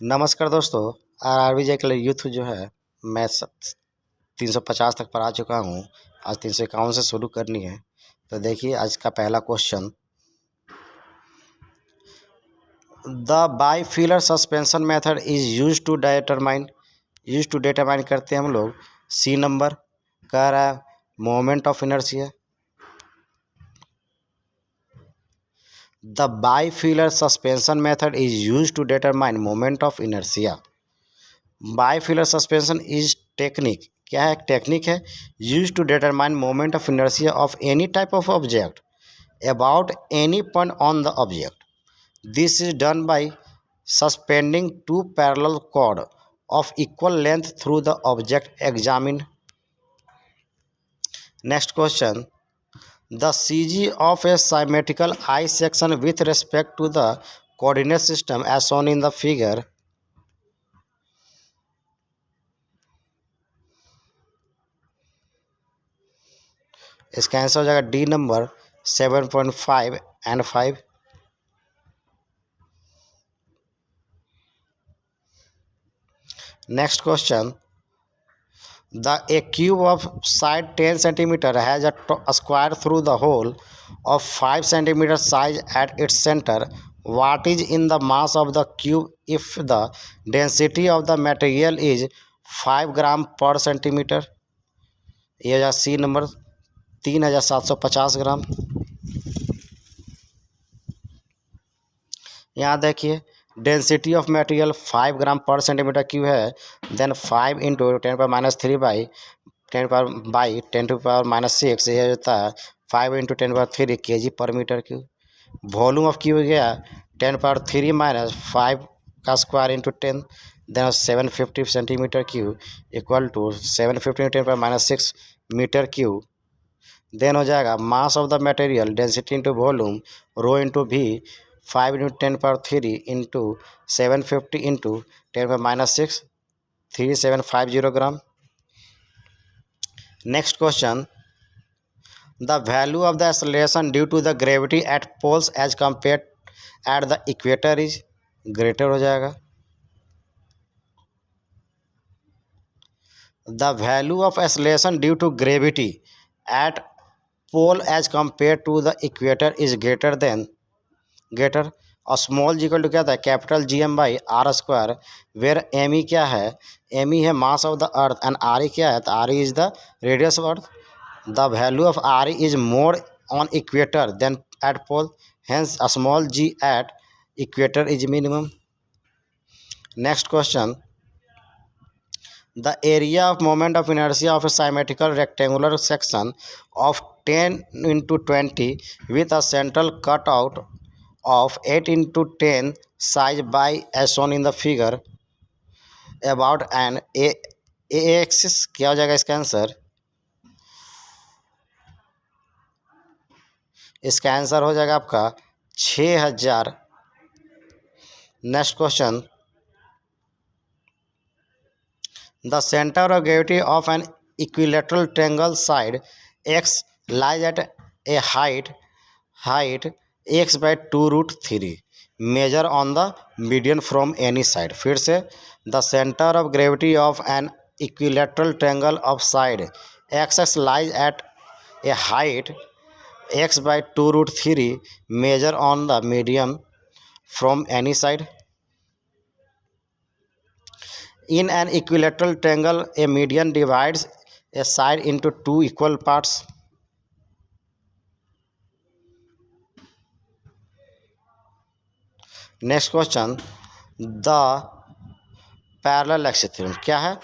नमस्कार दोस्तों। आरआरबी के लिए यूथ जो है मैं 350 तक पर आ चुका हूँ। आज 351 से शुरू करनी है। तो देखिए आज का पहला question, the bifilar suspension method is use to determine करते हैं हम लोग। सी नंबर कह रहा है moment of inertia. The bifilar suspension method is use to determine moment of inertia. Bifilar suspension is technique, क्या है? टेक्निक है use to determine moment of inertia of any type of object about any point on the object. This is done by suspending two parallel cord of equal length through the object examined. Next question, the CG of a symmetrical eye section with respect to the coordinate system as shown in the figure. इसका answer हो जाएगा D number 7.5 and 5. Next question, a cube of side 10 centimeter has a square through the hole of 5 centimeter size at its center. What is in the mass of the cube if the density of the material is 5 gram per centimeter? ये हो सी number 3750 ग्राम। यहाँ देखिए density of material 5 gram पर centimetre cube है। Then 5 into 10⁻³ by 10⁻⁻6 ये होता है 5 into 10⁻³ kg पर metre cube. Volume of cube गया 10⁻³ - 5 का square into 10, then 750 centimetre cube equal to 750 10⁻6 metre cube. Then हो जाएगा mass of the material density into volume rho into V 5 into 10⁻³ into 750 into 10⁻6 3750 gram. Next question, the value of the acceleration due to the gravity at poles as compare at the equator is greater हो जाएगा। The value of acceleration due to gravity at pole as compare to the equator is greater और small g to क्या था capital GM/r², where M क्या है? M है mass of the earth and R क्या है? तो R is the radius of earth. The value of R is more on equator then at pole, hence small g at equator is minimum. Next question, the area of moment of inertia of a symmetrical rectangular section of 10 into 20 with a central cutout of 8 into 10 size by as shown in the figure about an axis क्या हो जाएगा इसका answer? इसका answer हो जाएगा आपका 6000। Next question, the center of gravity of an equilateral triangle side x lies at a height x by 2√3 measure on the median from any side। फिर से the center of gravity of an equilateral triangle of side x lies at a height x by 2√3 measure on the median from any side। In an equilateral triangle, a median divides a side into two equal parts। Next question, the parallel axis theorem क्या है?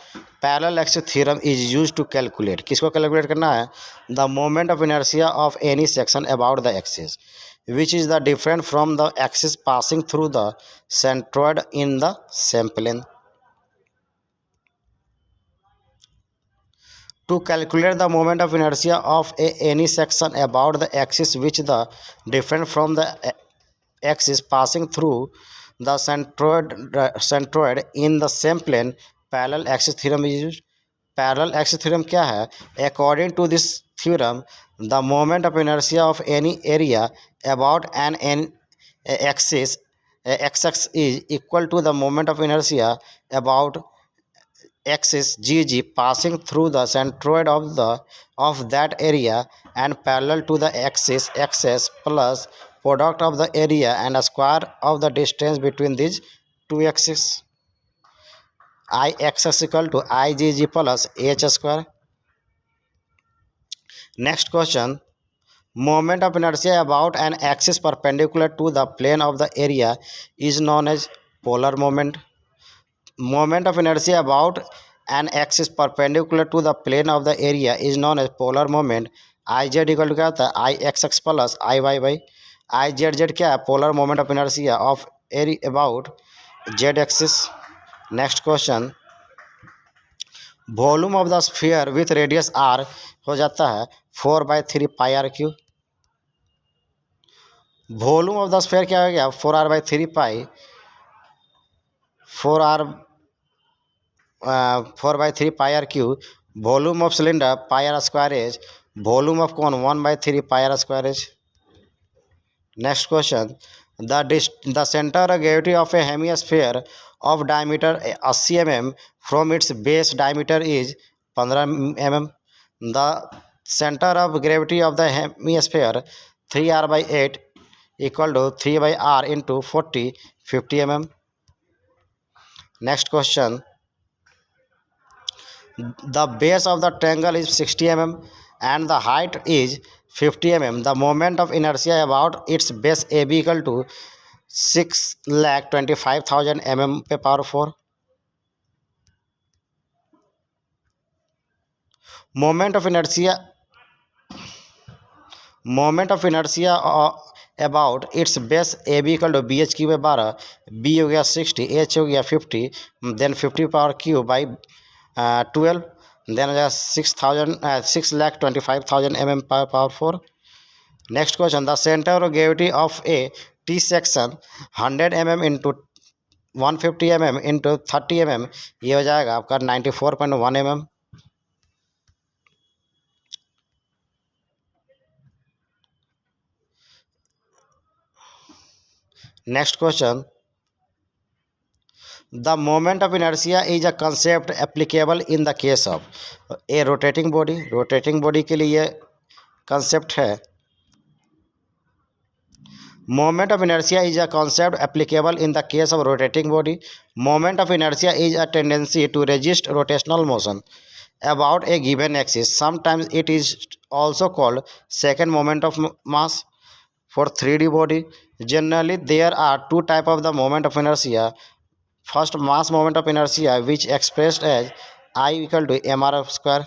Parallel axis theorem is use to calculate, किसको calculate करना है? The moment of inertia of any section about the axis which is the different from the axis passing through the centroid in the same plane. To calculate the moment of inertia of any section about the axis which the different from the axis passing through the centroid in the same plane, parallel axis theorem is used। parallel axis theorem क्या है? According to this theorem, the moment of inertia of any area about an axis xx is equal to the moment of inertia about axis GG passing through the centroid of that area and parallel to the axis xs plus product of the area and a square of the distance between these two axes. Ix is equal to Igg plus h square. Next question. Moment of inertia about an axis perpendicular to the plane of the area is known as polar moment. Moment of inertia about an axis perpendicular to the plane of the area is known as polar moment. Iz equal to क्या होता है I X X plus I Y by I Z Z क्या है polar moment of inertia of area about Z axis. Next question. Volume of the sphere with radius R हो जाता है 4/3 pi R cube. Volume of the sphere क्या हो गया 4r/3 pi 4/3 pi R cube. Volume of cylinder pi are square H. Volume of कौन 1/3 पाई are square as. Next question. The centre of gravity of a hemisphere of diameter 80 mm from its base diameter is 15 mm. The center of gravity of the hemisphere 3r/8 equal to 3/r into 40 50 mm. Next question. The base of the triangle is 60 mm and the height is 50 mm. The moment of inertia about its base AB equal to 6,25,000 mm पे power 4. Moment of inertia about its base A B equal to B H cube by 12. B हो गया 60 H हो गया 50 then 50 power cube by 12 then हो जाएगा 6,25,000 mm power 4. Next question. The centre of gravity of a T section 100 mm into 150 mm into 30 mm ये हो जाएगा आपका 94.1 mm. Next question. The moment of inertia is a concept applicable in the case of A rotating body. Rotating body के लिए ये concept है. Moment of inertia is a concept applicable in the case of rotating body. Moment of inertia is a tendency to resist rotational motion about a given axis. Sometimes it is also called second moment of mass. For 3D body, generally there are two types of the moment of inertia. First, mass moment of inertia, which expressed as I equal to mr square.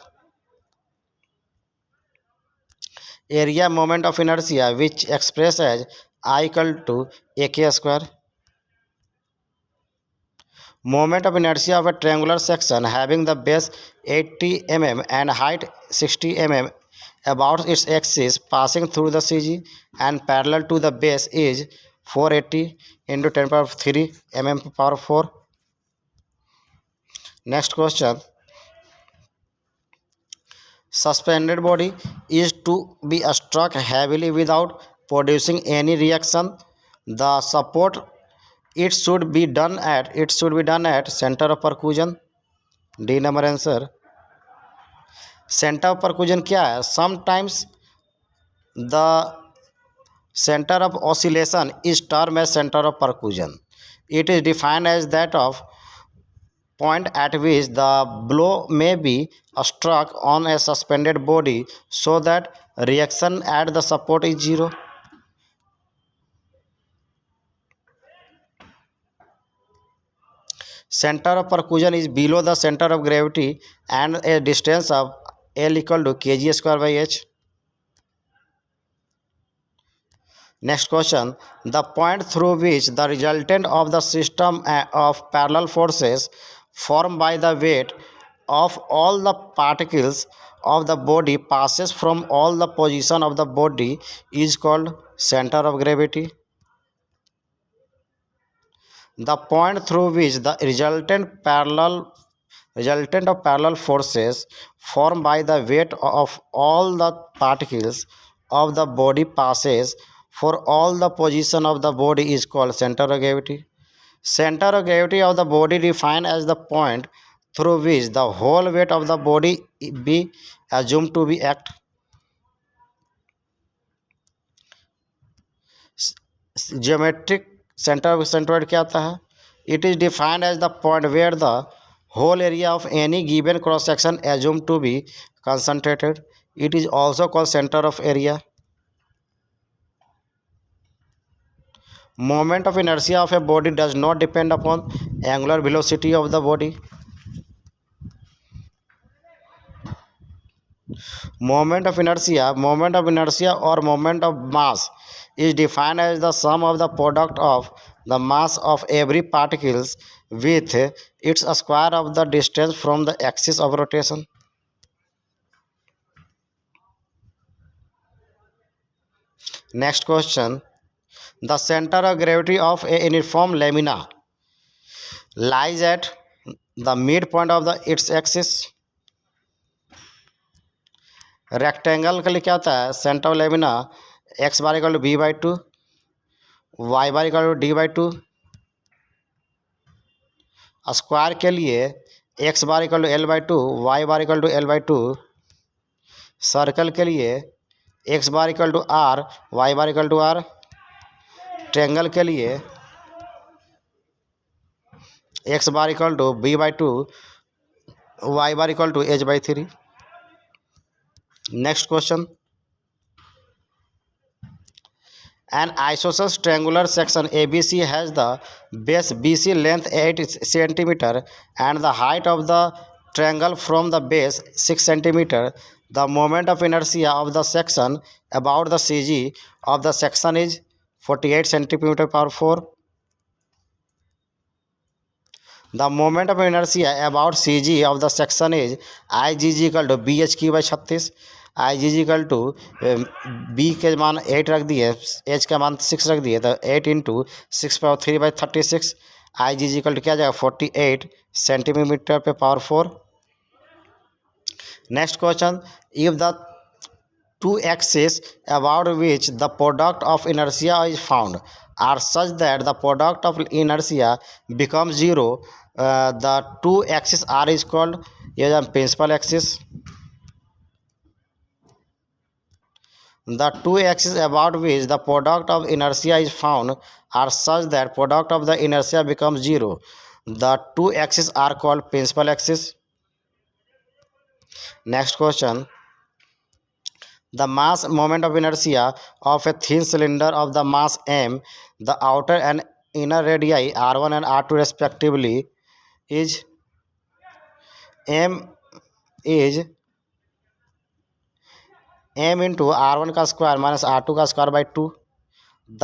Area moment of inertia, which expressed as I equal to ak square. Moment of inertia of a triangular section having the base 80 mm and height 60 mm about its axis passing through the CG and parallel to the base is 480 into 10 power 3 mm power 4. Next question. Suspended body is to be struck heavily without producing any reaction. The support it should be done at center of percussion. D number answer. Center of percussion क्या है? Sometimes the center of oscillation is termed as center of percussion. It is defined as that of point at which the blow may be struck on a suspended body so that reaction at the support is zero. Center of percussion is below the center of gravity and a distance of L equal to kg square by h. Next question. The point through which the resultant of the system of parallel forces formed by the weight of all the particles of the body passes from all the position of the body is called center of gravity. The point through which the resultant of parallel forces formed by the weight of all the particles of the body passes for all the position of the body is called center of gravity. Center of gravity of the body defined as the point through which the whole weight of the body be assumed to be act. Geometric center of centroid क्या आता है? It is defined as the point where the whole area of any given cross section assumed to be concentrated. It is also called center of area. Moment of inertia of a body does not depend upon angular velocity of the body. Moment of inertia or moment of mass is defined as the sum of the product of the mass of every particles with its square of the distance from the axis of rotation. Next question. The center of gravity of a uniform lamina lies at the midpoint of its axis. Rectangle के लिए क्या होता है? Centre of lamina X bar equal to B by two, Y bar equal to D by two. Square के लिए X bar equal to L by two, Y bar equal to L by two. Circle के लिए X bar equal to R, Y bar equal to R. Triangle के लिए X bar equal to B by two, Y bar equal to H by three. Next question. An isosceles triangular section ABC has the base BC length 8 cm and the height of the triangle from the base 6 cm. The moment of inertia of the section about the CG of the section is 48 cm per 4. The moment of inertia about CG of the section is IGG equal to BHQ by 36. IGG equal to B के मान 8 रख दिए, H का मान 6 रख दिए, तो 8 into 6 by 36. IGG equal to क्या जाएगा? 48 सेंटीमीटर पे power 4. Next question. If the two axes about which the product of inertia is found are such that the product of inertia becomes zero, the two axes are is called principal axis. The two axes about which the product of inertia is found are such that product of the inertia becomes zero. The two axes are called principal axis. Next question. The mass moment of inertia of a thin cylinder of the mass m, the outer and inner radii r1 and r2 respectively is m into r1 का square minus r2 का square by 2.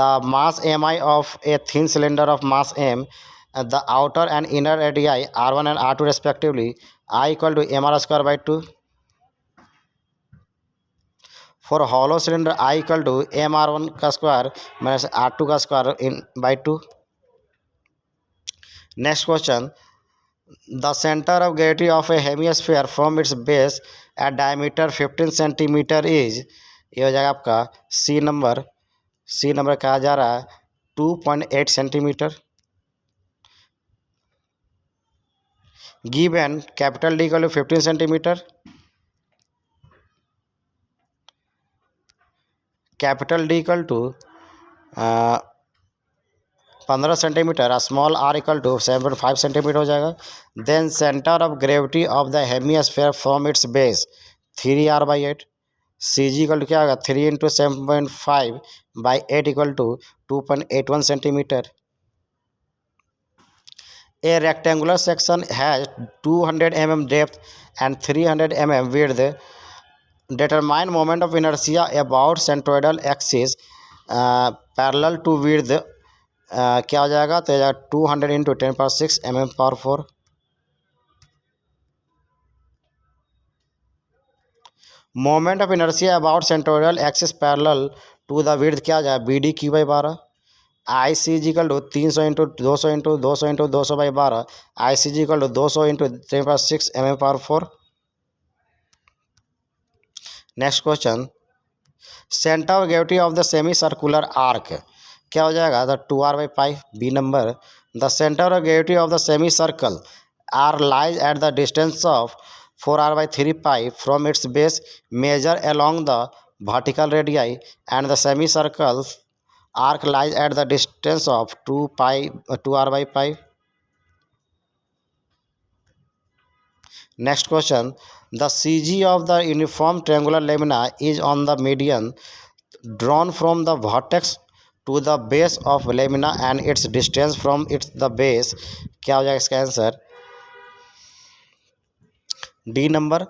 The mass mi of a thin cylinder of mass m, the outer and inner radii r1 and r2 respectively, I equal to mr square by 2. For hollow cylinder I equal to mr1 का square minus r2 का square in by 2. Next question. The centre of gravity of a hemisphere from its base at diameter 15 centimetre is, ये हो जाएगा आपका C number कहा जा रहा है 2.8 centimetre. Given capital D equal to 15 centimetre, capital D equal to 15 centimetre, small R equal to 7.5 centimetre हो जाएगा. Then centre of gravity of the hemisphere from its base 3r/8. C G equal to क्या होगा? 3 into 7.5/8 equal to 2.81 centimetre. A rectangular section has 200 mm depth and 300 mm width. Determine moment of inertia about centroidal axis parallel to width. क्या हो जाएगा? तो 200 into 10⁶ mm power 4. Moment of inertia about centroidal axis parallel to the width क्या आ जाएगा? BD/12. I C G equal to 300 into 200 into 200 into 200/12. I C G equal to 200 into 10⁶ mm power 4. Next question. Centre of gravity of the semi circular arc क्या हो जाएगा, the 2r/पाई। B number, the centre of gravity of the semi circle R lies at the distance of 4r/3 from its base, measure along the vertical radii and the semicircle arc lies at the distance of 2r/pi. Next question, the CG of the uniform triangular lamina is on the median drawn from the vertex to the base of lamina and its distance from its the base क्या हो जाएगा इसका answer, D number.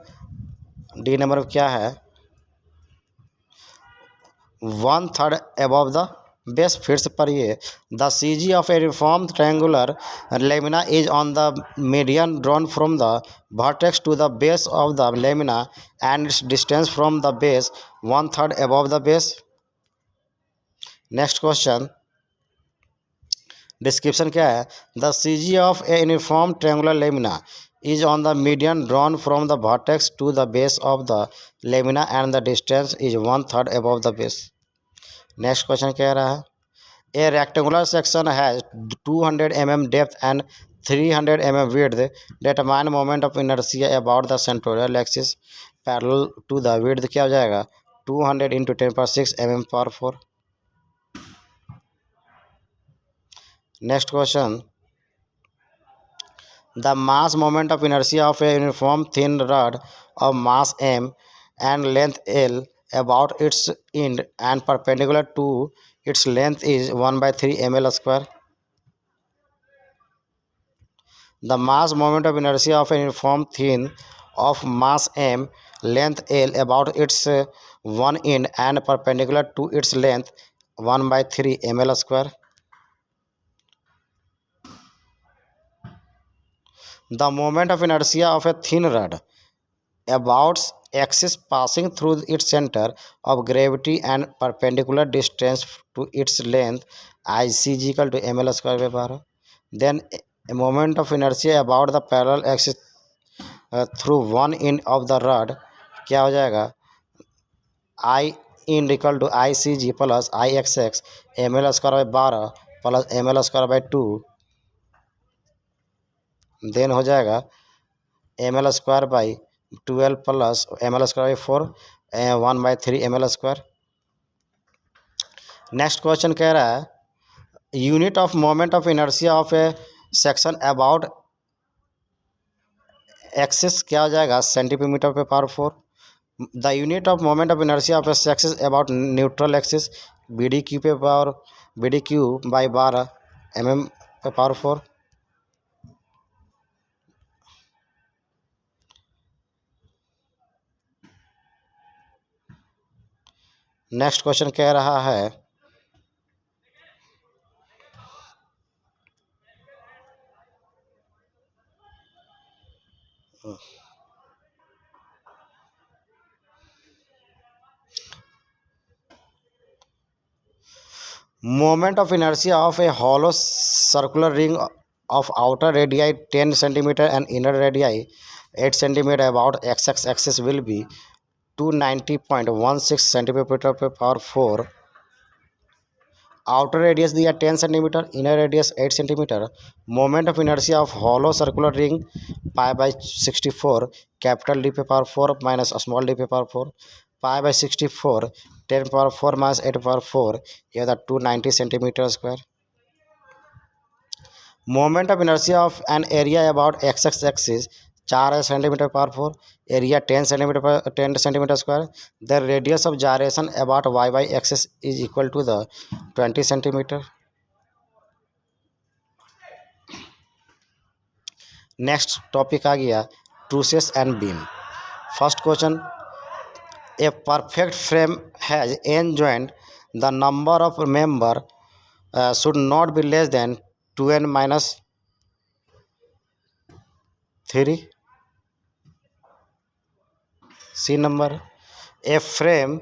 D number क्या है, 1/3 above the base। फिर से पढ़िए, the C G of a uniform triangular lamina is on the median drawn from the vertex to the base of the lamina and its distance from the base 1/3 above the base. Next question, description क्या है, the C G of a uniform triangular lamina is on the median drawn from the vertex to the base of the lamina and the distance is 1/3 above the base। Next question कह रहा है, ए rectangular section has 200 mm depth and 300 mm width, determine moment of inertia about the centroidal axis parallel to the width क्या हो जाएगा, 200 × 10⁶ mm/4। Next question, the mass moment of inertia of a uniform thin rod of mass m and length l about its end and perpendicular to its length is 1/3 ml square। The mass moment of inertia of a uniform thin of mass m, length l about its one end and perpendicular to its length 1/3 ml square। The moment of inertia of a thin rod about axis passing through its center of gravity and perpendicular distance to its length IC equal to ml square/12। Then a moment of inertia about the parallel axis through one end of the rod क्या हो जाएगा, I end equal to ICG plus IXX ml²/12 plus ml²/2। Then हो जाएगा ml²/12 plus ml²/4 1/3 ml²। Next question कह रहा है, unit of moment of inertia of A section about axis क्या हो जाएगा, cm/4। The unit of moment of inertia of A section about neutral axis BDQ/12 mm/4। Next question कह रहा है, moment of inertia of a hollow circular ring of outer radii 10 cm and inner radii 8 cm about x-axis will be 290.16 cm/4। outer radius दिया 10 cm, inner radius 8 cm। moment of inertia of hollow circular ring π/64 capital D/4 minus small d/4 π/64 10⁴ minus 8/4 ये होता 290 cm²। moment of inertia of an area about x-axis 4 cm/4 area 10 cm²। the radius of gyration about y-axis is equal to the 20 cm। Next topic आ गया trusses and beam. First question, a perfect frame has n joint the number of member should not be less than 2n-3। C number, a frame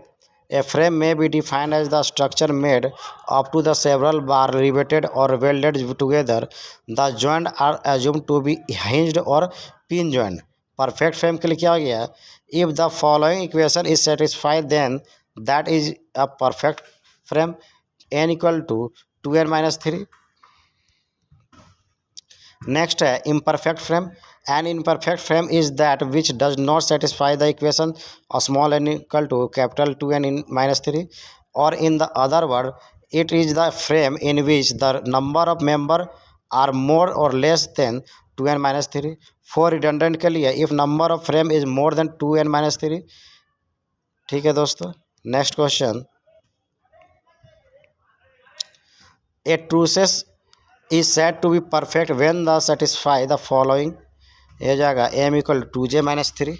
may be defined as the structure made up to the several bar riveted or welded together. The joints are assumed to be hinged or pin joint। perfect frame के लिए क्या हो गया, if the following equation is satisfied then that is a perfect frame, n equal to 2n minus 3. Next है imperfect frame. An imperfect frame is that which does not satisfy the equation of small n equal to capital 2n in minus 3, or in the other word, it is the frame in which the number of member are more or less than 2n minus 3. For redundant के लिए if number of frame is more than 2n minus 3. ठीक है दोस्तों. Next question. A truces is said to be perfect when the satisfy the following. ये जाएगा m equal to J minus 3.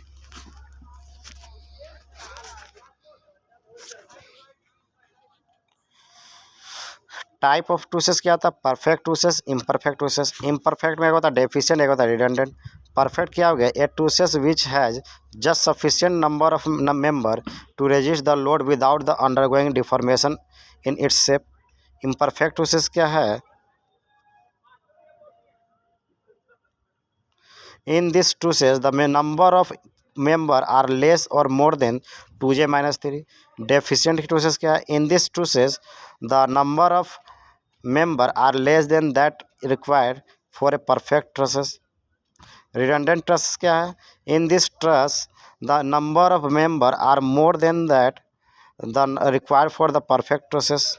Type of trusses क्या होता है? Perfect trusses, imperfect trusses. Imperfect में एक होता है डेफिशिएंट, एक होता है रिडंडेंट. परफेक्ट क्या हो गया? A trusses which has just sufficient number of member to resist the load without the undergoing deformation in its shape. Imperfect trusses क्या है? In this truces, the number of member are less or more than 2j minus 3. Deficient truces क्या है? In this truces, the number of member are less than that required for a perfect truces. Redundant truss क्या है? In this truss, the number of member are more than that the required for the perfect truces.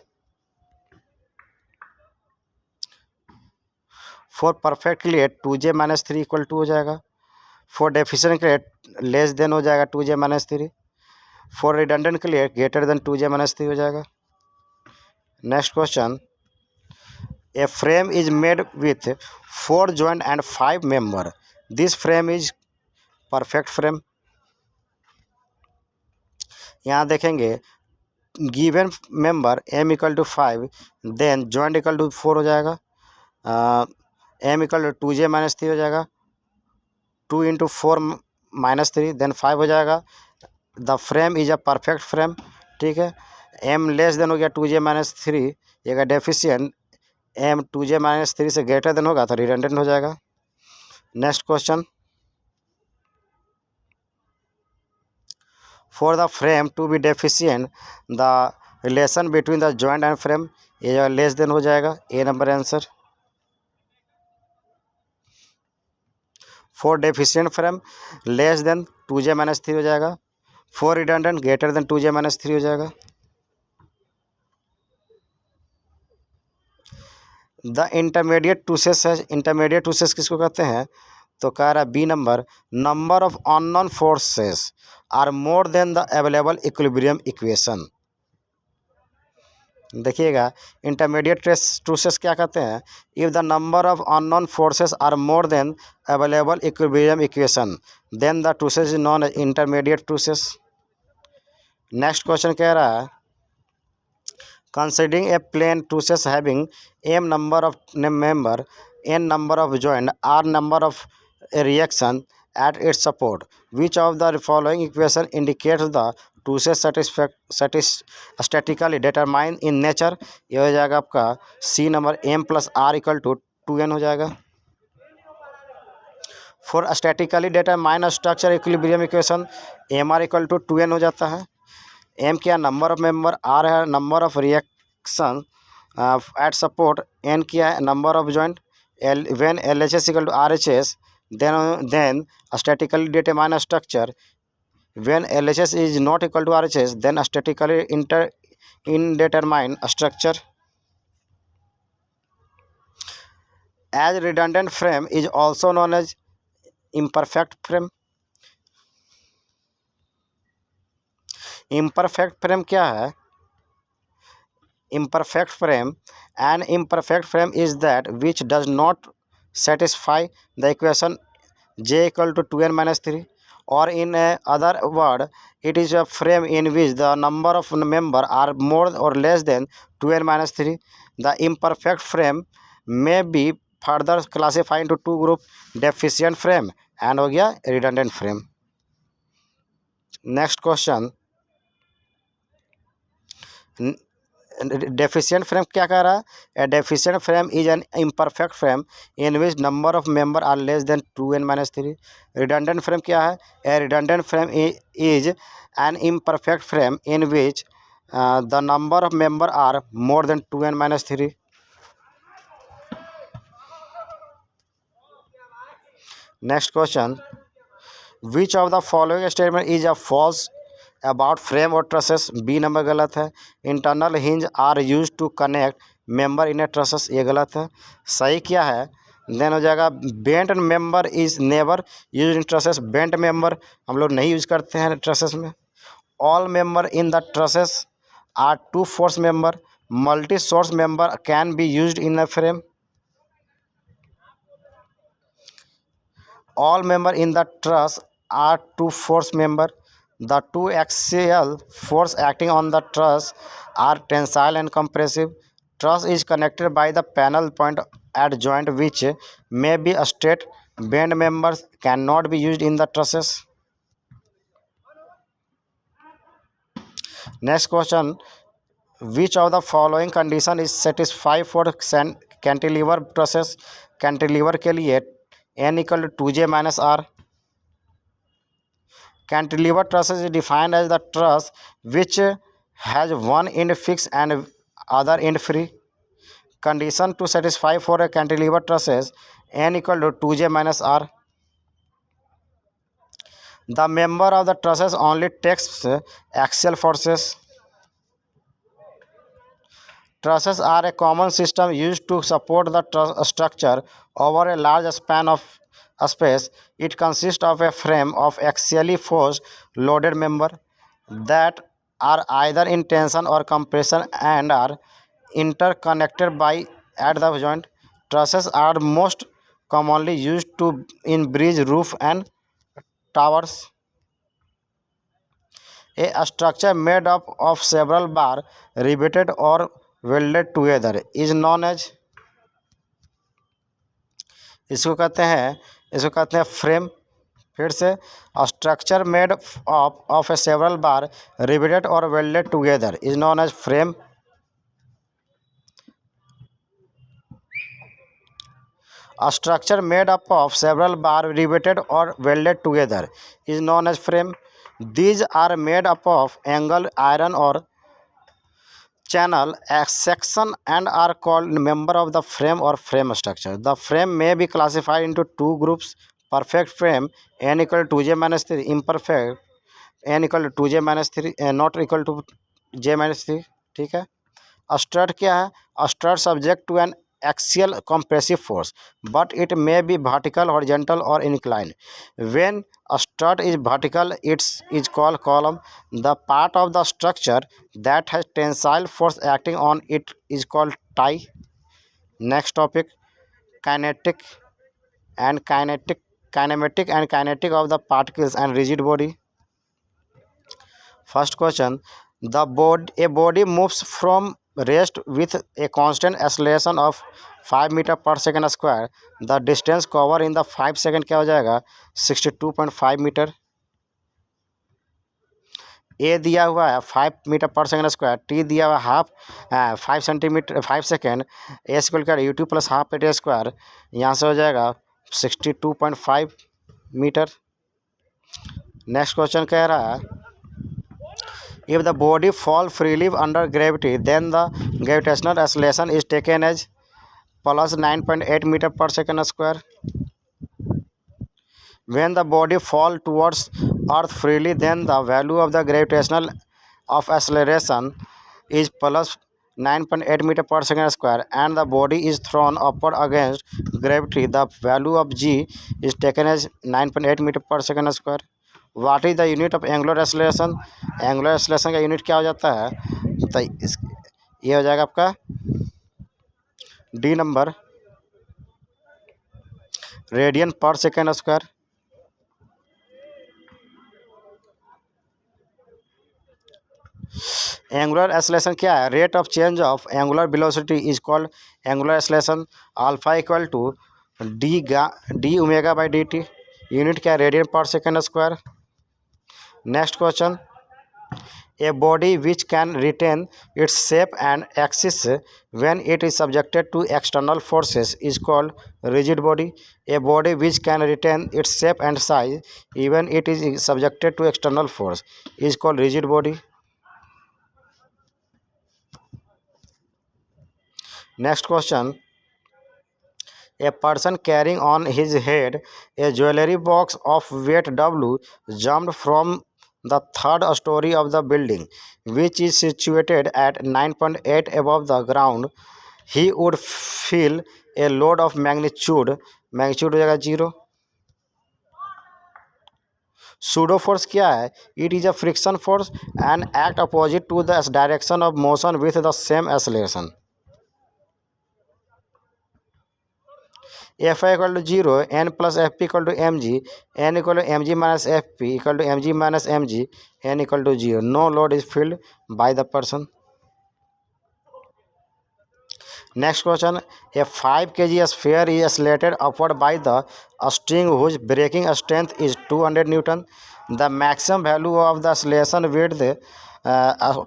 For perfect के लिए 2j minus 3 equal to हो जाएगा. For deficient के लिए less than हो जाएगा 2j माइनस 3. फॉर रिडंडेंट के लिए ग्रेटर देन 2j माइनस 3 हो जाएगा. Next question. A frame is made with 4 joint and 5 member. This frame is perfect frame. यहाँ देखेंगे given member m equal to 5, then joint equal to 4 हो जाएगा. m equal to 2j minus 3 हो जाएगा. 2 into 4 minus 3 then 5 हो जाएगा. The frame is a perfect frame. ठीक है. m लेस देन हो गया 2j माइनस 3, ये डेफिशिएंट. m 2j माइनस 3 से ग्रेटर देन होगा तो रिडंडेंट हो जाएगा. Next question. For the frame to be deficient the relation between the joint and frame, ये लेस देन हो जाएगा. A number answer. For deficient frame less than 2j minus 3 हो जाएगा. For redundant greater than 2j minus 3 हो जाएगा. The intermediate ट्रूसेस है. Intermediate ट्रूसेस किसको कहते हैं? तो कह रहा है B number. Number of unknown forces are more than the available equilibrium equation. देखिएगा इंटरमीडिएट ट्रूसेस क्या कहते हैं? If the number of unknown forces are more than available equilibrium equation then the trusses is known as intermediate trusses. Next question कह रहा है considering a plane truces having m number of member, n number of joint, r number of reaction at its support, which of the following equation indicates the truces statically determined in nature? ये हो जाएगा आपका C number. m plus r equal to 2n हो जाएगा. For statically determine structure equilibrium equation M R equal to 2n हो जाता है. M क्या नंबर ऑफ मेंबर, आर है number of reaction at support, N क्या है number of joint. When L H S equal to R H S then statically determine structure. When L H S is not equal to R H S then statically indeterminate structure. As redundant frame is also known as imperfect frame. imperfect frame क्या है? imperfect frame, an imperfect frame is that which does not satisfy the equation j equal to 2n minus 3, or in other word, it is a frame in which the number of member are more or less than 2n minus 3. The imperfect frame may be further classified into two group, deficient frame and हो गया redundant frame. Next question. Deficient frame क्या कह रहा है? A deficient frame is an imperfect frame in which number of member are less than 2n minus 3. Redundant frame क्या है? A redundant frame is an imperfect frame in which the number of member are more than 2n minus 3. Next question, which of the following statement is a false about frame और trusses? B number गलत है. Internal hinge are use to connect member in a trusses, ये गलत है. सही क्या है? Then हो जाएगा bent member is never use in trusses. Bent member हम लोग नहीं यूज करते हैं ट्रसेस में. All member in the trusses are two force member. Multi source member can be use in a frame. All member in the truss are two force member. The two axial force acting on the truss are tensile and compressive. Truss is connected by the panel point at joint which may be straight. Bend members cannot be used in the trusses. Next question, which of the following condition is satisfied for cantilever trusses? Cantilever के लिए n equal to 2j minus r. Cantilever truss is defined as the truss which has one end fixed and other end free. Condition to satisfy for a cantilever truss is n equal to 2j minus r. The member of the trusses only takes axial forces. Trusses are a common system used to support the structure over a large span of space. It consists of a frame of axially forced loaded member that are either in tension or compression and are interconnected by at the joint. Trusses are most commonly used to in bridge, roof, and towers. A structure made up of several bars riveted or welded together is known as, इसको कहते हैं frame. फिर से, structure made of a several bar riveted और welded together is known as frame. A structure made up of several bars riveted or welded together is known as frame. These are made up of angle, iron, or channel section and are called member of the frame or frame structure. The frame may be classified into two groups: perfect frame n equal to 2j minus 3, imperfect n equal to 2j minus 3 not equal to j minus 3. ठीक है. Strut क्या है? Strut subject to an axial compressive force, but it may be vertical, horizontal, or inclined. When a strut is vertical, it is called column. The part of the structure that has tensile force acting on it is called tie. Next topic, kinetic and kinematic and kinetic of the particles and rigid body. First question, a body moves from rest with a constant acceleration of 5 metre पर second square. The distance cover in the 5 second क्या हो जाएगा? 62.5 metre. ए दिया हुआ है 5 metre पर second square. T दिया हुआ हाफ 5 सेंटीमीटर 5 सेकेंड. ए स्क्वायर क्या you two plus half A square. यहाँ से हो जाएगा 62.5 मीटर. नेक्स्ट क्वेश्चन कह रहा है, if the body fall freely under gravity, then the gravitational acceleration is taken as plus 9.8 meter per second square. When the body fall towards earth freely, then the value of the gravitational of acceleration is plus 9.8 meter per second square, and the body is thrown upward against gravity. The value of g is taken as 9.8 meter per second square. What is the unit of angular acceleration? Angular acceleration का unit क्या हो जाता है? तो ये हो जाएगा आपका D number, radian per second square. Angular acceleration क्या है? Rate of change of angular velocity is called angular acceleration. Alpha equal to D omega by D T. Unit क्या है? Radian per second square. Next question, a body which can retain its shape and axis when it is subjected to external forces is called rigid body. A body which can retain its shape and size even it is subjected to external force is called rigid body. Next question. A person carrying on his head a jewelry box of weight W jumped from the third story of the building, which is situated at 9.8 above the ground. He would feel a load of magnitude हो जाएगा 0. Pseudo force क्या है? It is a friction force and act opposite to the direction of motion with the same acceleration. Fi equal to 0, n plus Fp equal to mg, n equal to mg minus Fp equal to mg minus mg, n equal to 0. No load is felt by the person. Next question. A 5 kg sphere is accelerated upward by the string whose braking strength is 200 Newton. The maximum value of the acceleration width,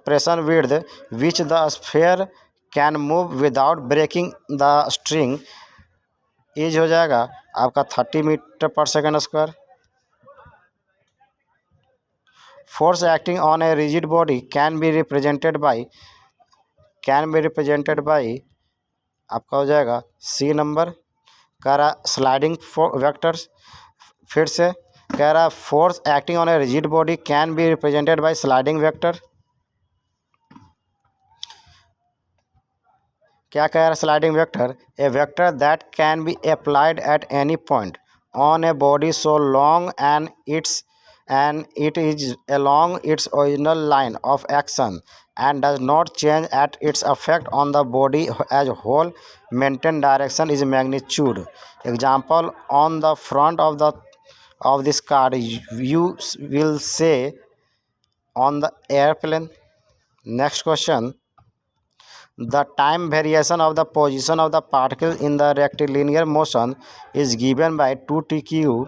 pressure width, which the sphere can move without breaking the string, is हो जाएगा आपका 30 metre पर second square. Force acting on a rigid body can be represented by आपका हो जाएगा सी number. कह रहा sliding vectors. फिर से कह रहा force acting on a rigid body can be represented by sliding vector. क्या कह रहा है sliding vector? A vector that can be applied at any point on a body so long and it is along its original line of action and does not change at its effect on the body as a whole. Maintain direction is magnitude. Example, on the front of this card you will say on the airplane. Next question. The time variation of the position of the particle in the rectilinear motion is given by 2tq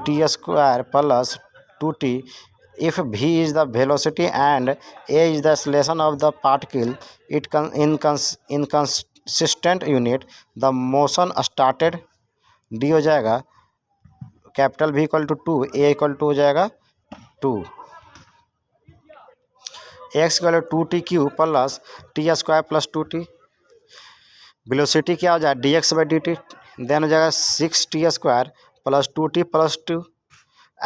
t square plus 2t. If v is the velocity and a is the acceleration of the particle in consistent unit, the motion started. d हो जाएगा capital v equal to 2, a equal to हो जाएगा 2. X equal to 2tq plus T square plus 2t. Velocity क्या हो जाएगा D X by D T. Then हो जाएगा 6t square plus 2t plus 2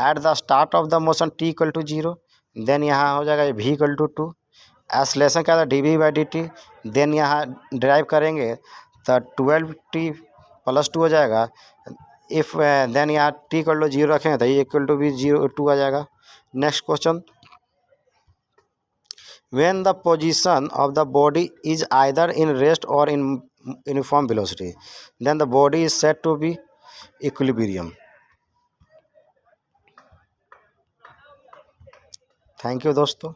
at the start of the motion t equal to 0. देन यहाँ हो जाएगा v इक्वल टू 2. एक्सलेशन क्या था D V by D T. Then यहाँ ड्राइव करेंगे तो 12t प्लस 2 हो जाएगा. इफ देन यहाँ t इक्वल टू 0 रखेंगे तो ये इक्वल टू भी 2 आ जाएगा. Next question. When the position of the body is either in rest or in uniform velocity, then the body is said to be equilibrium. Thank you दोस्तों.